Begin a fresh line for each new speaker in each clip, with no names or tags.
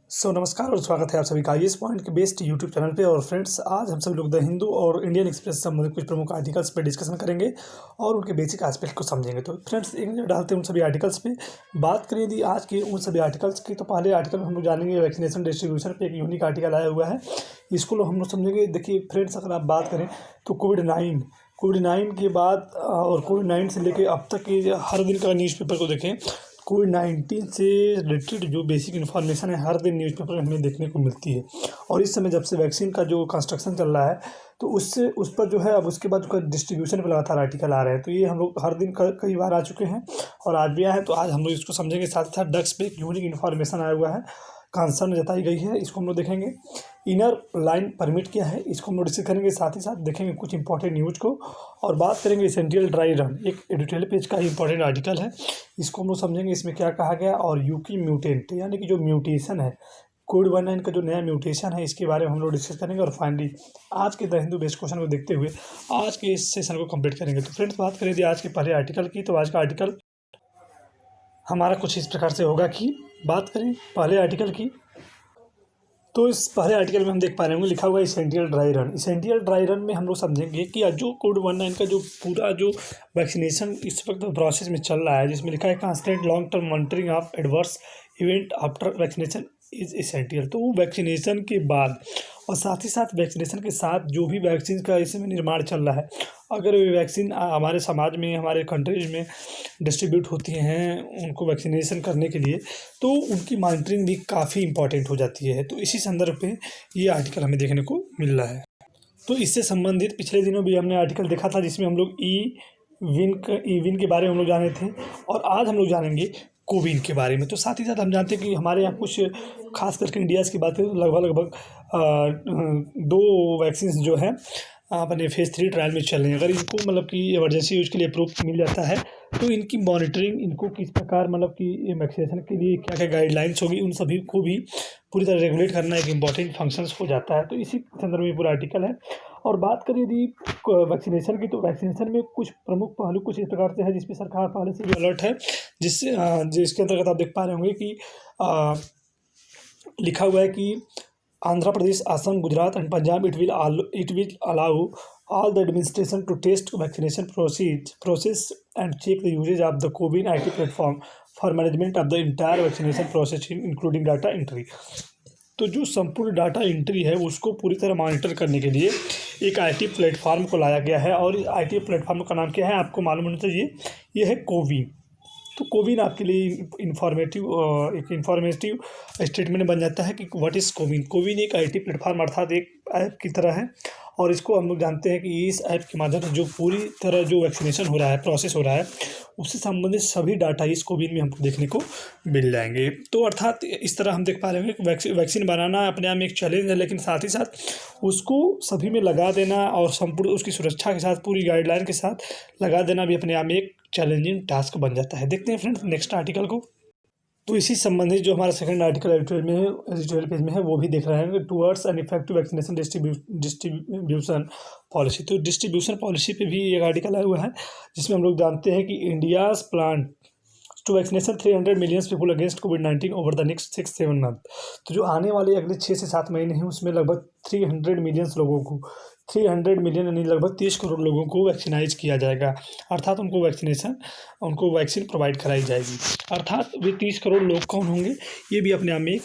नमस्कार और स्वागत है आप सभी का आईएएस पॉइंट के बेस्ट यूट्यूब चैनल पे। और फ्रेंड्स, आज हम सभी लोग द हिंदू और इंडियन एक्सप्रेस से संबंधित कुछ प्रमुख आर्टिकल्स पे डिस्कशन करेंगे और उनके बेसिक एस्पेक्ट को समझेंगे। तो फ्रेंड्स, एक नज़र डालते हैं उन सभी आर्टिकल्स पे। बात करें यदि आज के उन सभी आर्टिकल्स की, तो पहले आर्टिकल में हम लोग जानेंगे वैक्सीनेशन डिस्ट्रीब्यूशन पे एक यूनिक आर्टिकल आया हुआ है, इसको हम लोग समझेंगे। देखिए फ्रेंड्स, अगर आप बात करें तो कोविड-9 के बाद और कोविड-9 से लेके अब तक के हर दिन का न्यूज़पेपर को देखें, कोविड-19 से रिलेटेड जो बेसिक इन्फॉर्मेशन है हर दिन न्यूज़पेपर में हमें देखने को मिलती है। और इस समय जब से वैक्सीन का जो कंस्ट्रक्शन चल रहा है, तो उस पर जो है अब उसके बाद जो डिस्ट्रीब्यूशन पे लगातार आर्टिकल आ रहे हैं। तो ये हम लोग हर दिन कई बार आ चुके हैं और आज भी आए हैं, तो आज हम लोग इसको समझेंगे। साथ ही साथ ड्रग्स पे एक यूनिक इन्फॉर्मेशन आया हुआ है, कंसर्न जताई गई है, इसको हम लोग देखेंगे। इनर लाइन परमिट क्या है, इसको हम लोग डिस्कस करेंगे। साथ ही साथ देखेंगे कुछ इंपॉर्टेंट न्यूज़ को और बात करेंगे एसेंशियल ड्राई रन, एक एडिटोरियल पेज का इंपॉर्टेंट आर्टिकल है, इसको हम लोग समझेंगे इसमें क्या कहा गया। और यूकी म्यूटेंट यानी कि जो म्यूटेशन है, कोविड-19 का जो नया म्यूटेशन है, इसके बारे में हम लोग डिस्कस करेंगे। और फाइनली आज के द हिंदू बेस्ट क्वेश्चन को देखते हुए आज के इस सेशन को कंप्लीट करेंगे। तो फ्रेंड्स, बात करें आज के पहले आर्टिकल की, तो आज का आर्टिकल हमारा कुछ इस प्रकार से होगा कि बात करें पहले आर्टिकल की, तो इस पहले आर्टिकल में हम देख पा रहे होंगे लिखा हुआ है essential dry run. Essential dry run में हम लोग समझेंगे कि जो कोविड-19 का जो पूरा जो वैक्सीनेशन इस वक्त प्रोसेस में चल रहा है, जिसमें लिखा है constant long term monitoring of adverse event after vaccination is essential. तो वो वैक्सीनेशन के बाद और साथ ही साथ वैक्सीनेशन के साथ जो भी वैक्सीन का इसमें निर्माण चल रहा है, अगर ये वैक्सीन हमारे समाज में, हमारे कंट्रीज में डिस्ट्रीब्यूट होती हैं उनको वैक्सीनेशन करने के लिए, तो उनकी मॉनिटरिंग भी काफ़ी इंपॉर्टेंट हो जाती है। तो इसी संदर्भ पे ये आर्टिकल हमें देखने को मिल रहा है। तो इससे संबंधित पिछले दिनों भी हमने आर्टिकल देखा था, जिसमें हम लोग ई विन के बारे में हम लोग जाने थे, और आज हम लोग जानेंगे कोविन के बारे में। तो साथ ही साथ हम जानते हैं कि हमारे यहाँ कुछ खास करके इंडिया की बात करें तो लगभग 2 वैक्सीन जो है अपने फेज़ 3 ट्रायल में चल रही हैं। अगर इनको मतलब कि इमरजेंसी यूज़ के लिए अप्रूव मिल जाता है, तो इनकी मॉनिटरिंग, इनको किस प्रकार मतलब कि वैक्सीनेशन के लिए क्या क्या गाइडलाइंस होगी, उन सभी को भी पूरी तरह रेगुलेट करना एक इम्पॉर्टेंट फंक्शंस हो जाता है। तो इसी संदर्भ में पूरा आर्टिकल है। और बात करें यदि वैक्सीनेशन की, तो वैक्सीनेशन में कुछ प्रमुख पहलू कुछ इस प्रकार से है, जिसपे सरकार पहले से भी अलर्ट है, जिसके अंतर्गत आप देख पा रहे होंगे कि लिखा हुआ है कि Andhra Pradesh, Assam, Gujarat and Punjab it will allow all the administration to test vaccination process and check the usage of the CoWIN IT platform for management of the entire vaccination process including data entry। तो जो संपूर्ण डाटा एंट्री है उसको पूरी तरह monitor करने के लिए एक आईटी प्लेटफॉर्म को लाया गया है, और इस आईटी प्लेटफॉर्म का नाम क्या है आपको मालूम होना चाहिए, ये है कोविन। तो कोविन आपके लिए एक इन्फॉर्मेटिव स्टेटमेंट बन जाता है कि व्हाट इज़ कोविन। कोविन एक आईटी प्लेटफॉर्म अर्थात एक ऐप की तरह है, और इसको हम लोग जानते हैं कि इस ऐप के माध्यम से जो पूरी तरह जो वैक्सीनेशन हो रहा है, प्रोसेस हो रहा है, उससे संबंधित सभी डाटा इस कोविन में हमको देखने को मिल जाएंगे। तो अर्थात इस तरह हम देख पा रहे हैं कि वैक्सीन बनाना अपने आप में एक चैलेंज है, लेकिन साथ ही साथ उसको सभी में लगा देना और संपूर्ण उसकी सुरक्षा के साथ, पूरी गाइडलाइन के साथ लगा देना भी अपने आप में एक चैलेंजिंग टास्क बन जाता है। देखते हैं फ्रेंड्स नेक्स्ट आर्टिकल को। तो इसी संबंधित जो हमारा सेकंड आर्टिकल एडिटोरियल पेज में है, वो भी देख रहे हैं towards an effective vaccination distribution policy. तो डिस्ट्रीब्यूशन पॉलिसी पे भी एक आर्टिकल आया हुआ है, जिसमें हम लोग जानते हैं कि India's plan to vaccination 300 million people against कोविड-19 ओवर द नेक्स्ट 6-7 मंथ। तो जो आने वाले अगले 6 से 7 महीने हैं, उसमें लगभग 300 मिलियन लोगों को, 300 मिलियन यानी लगभग 30 करोड़ लोगों को वैक्सीनाइज किया जाएगा, अर्थात उनको वैक्सीन प्रोवाइड कराई जाएगी। अर्थात वे 30 करोड़ लोग कौन होंगे, ये भी अपने आप में एक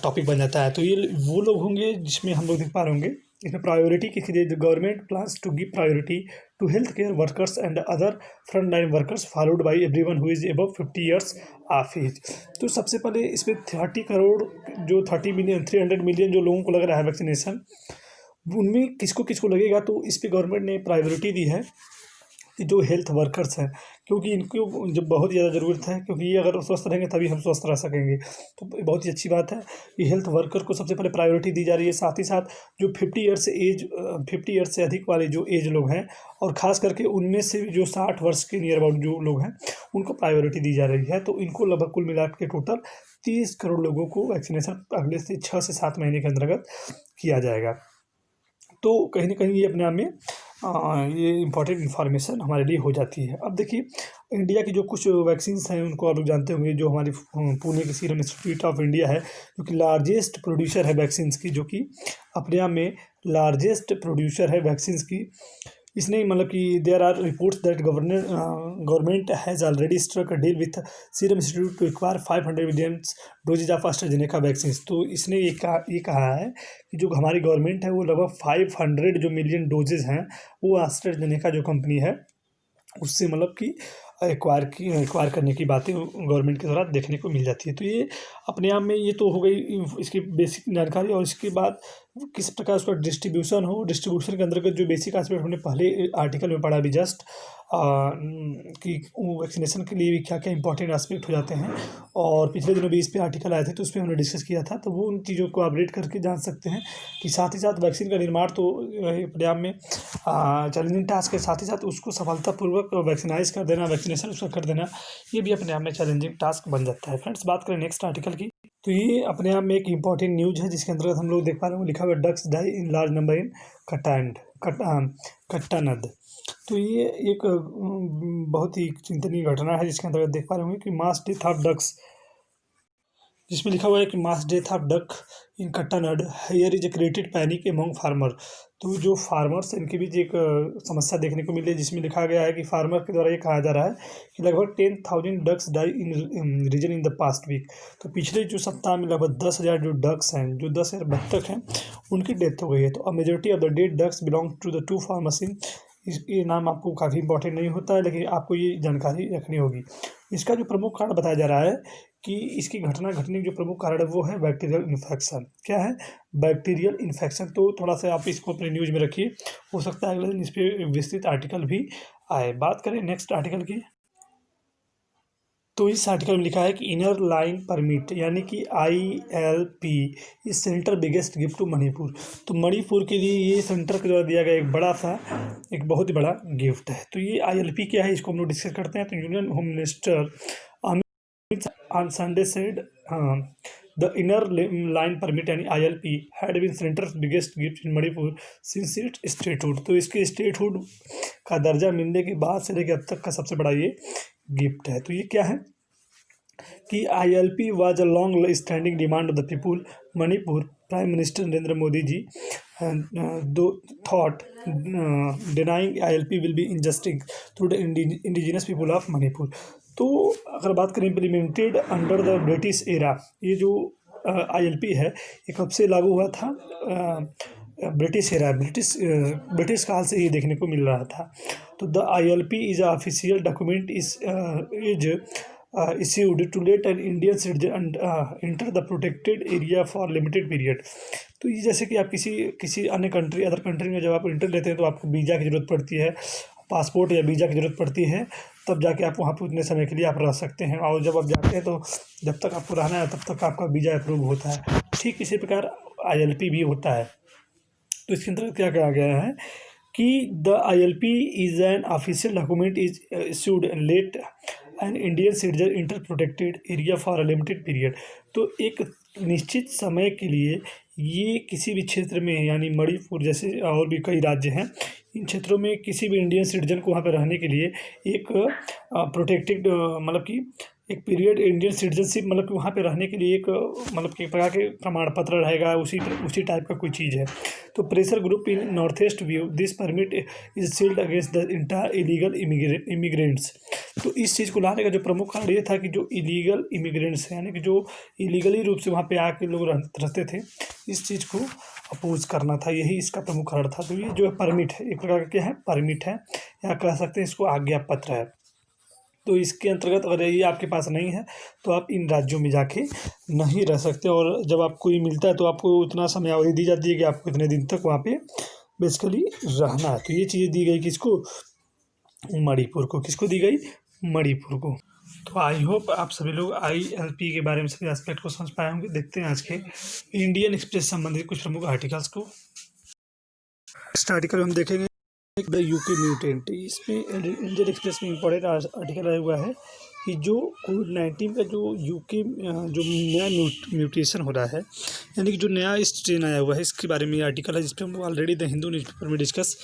टॉपिक बन जाता है। तो ये वो लोग होंगे जिसमें हम लोग देख पा रहे होंगे इसमें प्रायोरिटी किसी the, government plans to give priority to health care workers and other front line workers followed by everyone who is above 50 years of age. तो सबसे पहले इसमें 30 करोड़ जो 30 मिलियन 300 मिलियन जो लोगों को लग रहा है वैक्सीनेशन, उनमें किसको किसको लगेगा, तो इस पे गवर्नमेंट ने प्रायोरिटी दी है कि जो हेल्थ वर्कर्स हैं, क्योंकि इनको जब बहुत ज़्यादा ज़रूरत है, क्योंकि ये अगर स्वस्थ रहेंगे तभी हम स्वस्थ रह सकेंगे। तो बहुत ही अच्छी बात है कि हेल्थ वर्कर को सबसे पहले प्रायोरिटी दी जा रही है। साथ ही साथ जो 50 ईयर्स से अधिक वाले जो एज लोग हैं, और ख़ास करके उनमें से जो 60 वर्ष के नियर अबाउट जो लोग हैं, उनको प्रायोरिटी दी जा रही है। तो इनको लगभग कुल मिला के टोटल 30 करोड़ लोगों को वैक्सीनेशन अगले से 6 से 7 महीने के अंतर्गत किया जाएगा। तो तो कहीं ना कहीं ये अपने आप में ये इम्पॉर्टेंट इन्फॉर्मेशन हमारे लिए हो जाती है। अब देखिए, इंडिया की जो कुछ वैक्सीन्स हैं उनको आप लोग जानते होंगे, जो हमारी पुणे की सीरम इंस्टीट्यूट ऑफ इंडिया है, जो कि लार्जेस्ट प्रोड्यूसर है वैक्सीन्स की, जो कि अपने आप में लार्जेस्ट प्रोड्यूसर है वैक्सीन्स की। इसने मतलब कि there are reports that government has already struck a deal with Serum Institute to acquire 500 million doses of AstraZeneca vaccine. तो इसने ये कहा है कि जो हमारी गवर्नमेंट है वो लगभग 500 जो मिलियन डोजेज हैं वो एस्ट्राजेनेका जो कंपनी है उससे मतलब कि एक्वायर करने की बातें गवर्नमेंट के द्वारा देखने को मिल जाती है। तो ये अपने आप में ये तो हो गई इसकी बेसिक जानकारी। और इसके बाद किस प्रकार उसका डिस्ट्रीब्यूशन के अंतर्गत जो बेसिक एस्पेक्ट हमने पहले आर्टिकल में पढ़ा अभी जस्ट, कि वैक्सीनेशन के लिए भी क्या क्या इंपॉर्टेंट एस्पेक्ट हो जाते हैं, और पिछले दिनों भी इस पे आर्टिकल आए थे तो उस पर हमने डिस्कस किया था। तो वो उन चीज़ों को अपडेट करके जान सकते हैं कि साथ ही साथ वैक्सीन का निर्माण तो अपने आप में चैलेंजिंग टास्क के साथ ही साथ उसको सफलतापूर्वक वैक्सीनाइज कर देना, वैक्सीनेशन उसका कर देना, ये भी अपने आप में चैलेंजिंग टास्क बन जाता है। फ्रेंड्स, बात करें नेक्स्ट आर्टिकल की, तो ये अपने आप में एक इंपॉर्टेंट न्यूज़ है जिसके अंतर्गत हम लोग देख पा रहे हैं लिखा हुआ ducks die in large number in Kuttanad. तो ये एक बहुत ही चिंतनीय घटना है जिसके अंतर्गत देख पा रहे होंगे कि मास डेथ ऑफ डक्स, जिसमें लिखा हुआ है कि mass death of duck in Kuttanad, here is created panic among farmer. तो जो फार्मर्स इनके बीच एक समस्या देखने को मिली है जिसमें लिखा गया है कि फार्मर के द्वारा ये कहा जा रहा है कि लगभग 10,000 ducks die in region in the past week. तो पिछले जो सप्ताह में लगभग 10,000 जो डक्स हैं, जो 10,000 बत्तख हैं, उनकी डेथ हो गई है। तो a majority of the dead ducks belong to the two farmers in, ये नाम आपको काफ़ी इंपॉर्टेंट नहीं होता है लेकिन आपको ये जानकारी रखनी होगी। इसका जो प्रमुख कारण बताया जा रहा है कि इसकी घटना घटने की जो प्रमुख कारण है वो है बैक्टीरियल इन्फेक्शन। क्या है? Bacterial infection. तो थोड़ा सा आप इसको अपने न्यूज़ में रखिए, हो सकता है अगले दिन इस पर विस्तृत आर्टिकल भी आए। बात करें नेक्स्ट आर्टिकल की, तो इस आर्टिकल में लिखा है कि इनर लाइन परमिट यानी कि ILP is centre biggest gift to Manipur. तो मणिपुर के लिए ये सेंटर के द्वारा दिया गया एक बहुत ही बड़ा गिफ्ट है। तो ये ILP क्या है इसको हम लोग डिस्कस करते हैं। तो union home minister on Sunday said the inner line permit यानी ILP had been center's biggest gift in Manipur since its statehood। तो इसके स्टेटहुड का दर्जा मिलने के बाद से लेकर अब तक का सबसे बड़ा ये गिफ्ट है। तो ये क्या है कि ILP was a long standing demand of the people Manipur। Prime minister Narendra Modi ji thought denying ILP will be injustice to the indigenous people of Manipur। तो अगर बात करें implemented under the British era, ये जो ILP है ये कब से लागू हुआ था? ब्रिटिश एरा, ब्रिटिश काल से ये देखने को मिल रहा था। तो the ILP is official document is issued to let an Indian citizen enter the protected area for limited period। तो ये जैसे कि आप किसी अन्य अदर कंट्री में जब आप इंटर लेते हैं तो आपको वीज़ा की ज़रूरत पड़ती है, पासपोर्ट या वीज़ा की ज़रूरत पड़ती है, तब जाके आप वहाँ पर उतने समय के लिए आप रह सकते हैं। और जब आप जाते हैं तो जब तक आपको रहना है तब तक आपका वीज़ा अप्रूव होता है। ठीक इसी प्रकार ILP भी होता है। तो इसके अंतर्गत क्या कहा गया है कि the ILP is an official document is issued let an Indian citizen enter protected area for a limited period. तो एक निश्चित समय के लिए ये किसी भी क्षेत्र में, यानी मणिपुर जैसे और भी कई राज्य हैं, इन क्षेत्रों में किसी भी इंडियन सिटीजन को वहाँ पर रहने के लिए एक प्रोटेक्टेड मतलब कि एक पीरियड इंडियन सिटीजनशिप, मतलब कि वहाँ पे रहने के लिए एक मतलब कि प्रकार के प्रमाण पत्र रहेगा, उसी टाइप का कोई चीज़ है। तो pressure group in North East view this permit is sealed against the entire illegal immigrants. तो इस चीज़ को लाने का जो प्रमुख कारण ये था कि जो इलीगल इमिग्रेंट्स हैं, यानी कि जो इलीगली रूप से वहाँ पे आके लोग रहते थे, इस चीज़ को अपोज करना था, यही इसका प्रमुख कारण था। तो ये जो परमिट है एक प्रकार का क्या है? परमिट है, या कह सकते हैं इसको आज्ञा पत्र है। तो इसके अंतर्गत अगर ये आपके पास नहीं है तो आप इन राज्यों में जाके नहीं रह सकते, और जब आपको ये मिलता है तो आपको उतना समयावधि दी जाती है कि आपको इतने दिन तक वहाँ पे बेसिकली रहना है। तो ये चीज़ें दी गई किसको? मणिपुर को। किसको दी गई? मणिपुर को। तो आई होप आप सभी लोग ILP के बारे में सभी एस्पेक्ट को समझ पाए होंगे। देखते हैं आज के इंडियन एक्सप्रेस संबंधित कुछ प्रमुख आर्टिकल्स को। नेक्स्ट आर्टिकल हम देखेंगे द UK म्यूटेंट। इसमें इंडियन एक्सप्रेस में इंपॉर्टेंट आर्टिकल आया हुआ है कि जो कोविड-19 का जो यूके जो नया म्यूटेशन हो रहा है, यानी कि जो नया स्ट्रेन आया हुआ है, इसके बारे में ये आर्टिकल है, जिस पे हम लोग ऑलरेडी द हिंदू न्यूज़पेपर में डिस्कस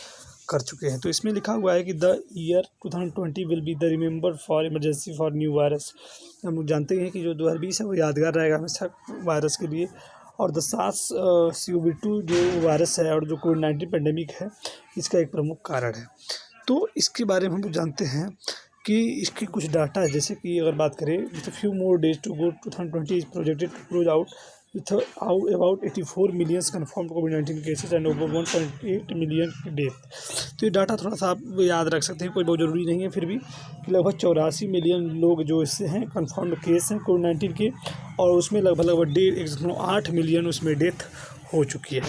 कर चुके हैं। तो इसमें लिखा हुआ है कि the year 2020 will be the remember for emergency for new virus. हम लोग जानते हैं कि जो 2020 है वो यादगार रहेगा हमेशा वायरस के लिए। और द सार्स CoV-2 जो वायरस है और जो कोविड-19 पैंडेमिक है, इसका एक प्रमुख कारण है। तो इसके बारे में हम लोग जानते हैं कि इसकी कुछ डाटा है, जैसे कि अगर बात करें, with few more days to go 2020 is projected to close out with about 84 million confirmed कोविड-19 cases and over 1.8 million death. तो ये डाटा थोड़ा सा आप याद रख सकते हैं, कोई बहुत ज़रूरी नहीं है, फिर भी लगभग 84 मिलियन लोग जो इससे हैं कन्फर्म्ड केस हैं कोविड-19 के, और उसमें लगभग 1.8 मिलियन उसमें डेथ हो चुकी है।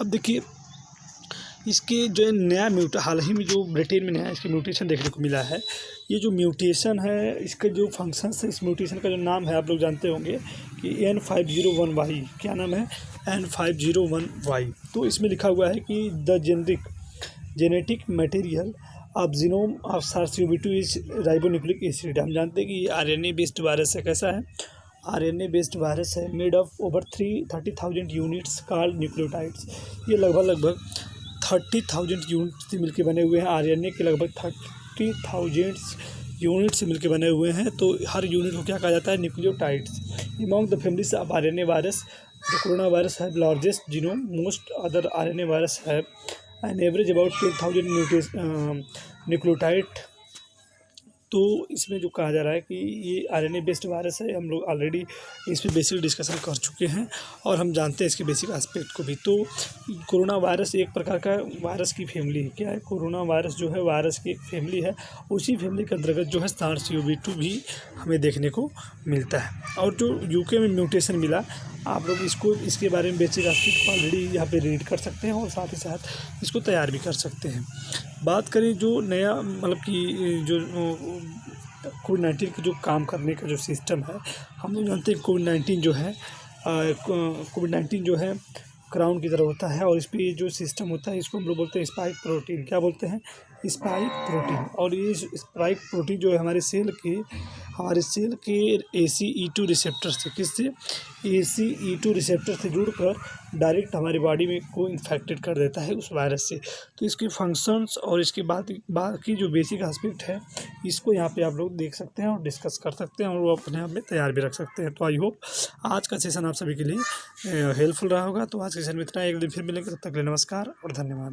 अब देखिए, इसके जो नया हाल ही में जो ब्रिटेन में नया इसकी म्यूटेशन देखने को मिला है। ये जो म्यूटेशन है, इसका जो फंक्शंस है, इस म्यूटेशन का जो नाम है आप लोग जानते होंगे कि N501Y। क्या नाम है? N501Y। तो इसमें लिखा हुआ है कि the genetic material of genome of SARS-CoV-2 is ribonucleic acid. हम जानते हैं कि ये RNA बेस्ड वायरस है। कैसा है? RNA बेस्ड वायरस है, made of over 30,000 units called nucleotides. ये लगभग 30,000 यूनिट से मिलकर बने हुए हैं। RNA के लगभग 30,000 यूनिट से मिलकर बने हुए हैं। तो हर यूनिट को क्या कहा जाता है? Nucleotides. Among the families of RNA virus, the corona virus have largest genome, most other RNA virus have an average about 10,000 nucleotide. तो इसमें जो कहा जा रहा है कि ये RNA बेस्ड वायरस है। हम लोग ऑलरेडी इस पर बेसिक डिस्कशन कर चुके हैं और हम जानते हैं इसके बेसिक एस्पेक्ट को भी। तो कोरोना वायरस एक प्रकार का वायरस की फैमिली है। क्या है? कोरोना वायरस जो है वायरस की एक फैमिली है। उसी फैमिली के अंतर्गत जो है SARS-CoV-2 भी हमें देखने को मिलता है। और जो यूके में म्यूटेशन मिला, आप लोग इसके बारे में बेसिक एस्पेक्ट ऑलरेडी यहाँ पे रीड कर सकते हैं और साथ ही साथ इसको तैयार भी कर सकते हैं। बात करें जो नया मतलब कि जो कोविड-19 के जो काम करने का जो सिस्टम है, हम लोग जानते हैं कोविड-19 जो है क्राउन की तरह होता है, और इस पर जो सिस्टम होता है इसको हम लोग बोलते हैं स्पाइक प्रोटीन। क्या बोलते हैं? Spike protein. और ये स्पाइक प्रोटीन जो है हमारे सेल के ACE2 रिसेप्टर से, किससे? ACE2 रिसेप्टर से जुड़कर डायरेक्ट हमारी बॉडी में को इन्फेक्टेड कर देता है उस वायरस से। तो इसके फंक्शंस और इसके बाकी जो बेसिक एस्पेक्ट है, इसको यहाँ पे आप लोग देख सकते हैं और डिस्कस कर सकते हैं और वो अपने आप में तैयार भी रख सकते हैं। तो आई होप आज का सेशन आप सभी के लिए हेल्पफुल रहा होगा। तो आज के सेशन में इतना, एक दिन फिर मिलेंगे, तब तक के लिए नमस्कार और धन्यवाद।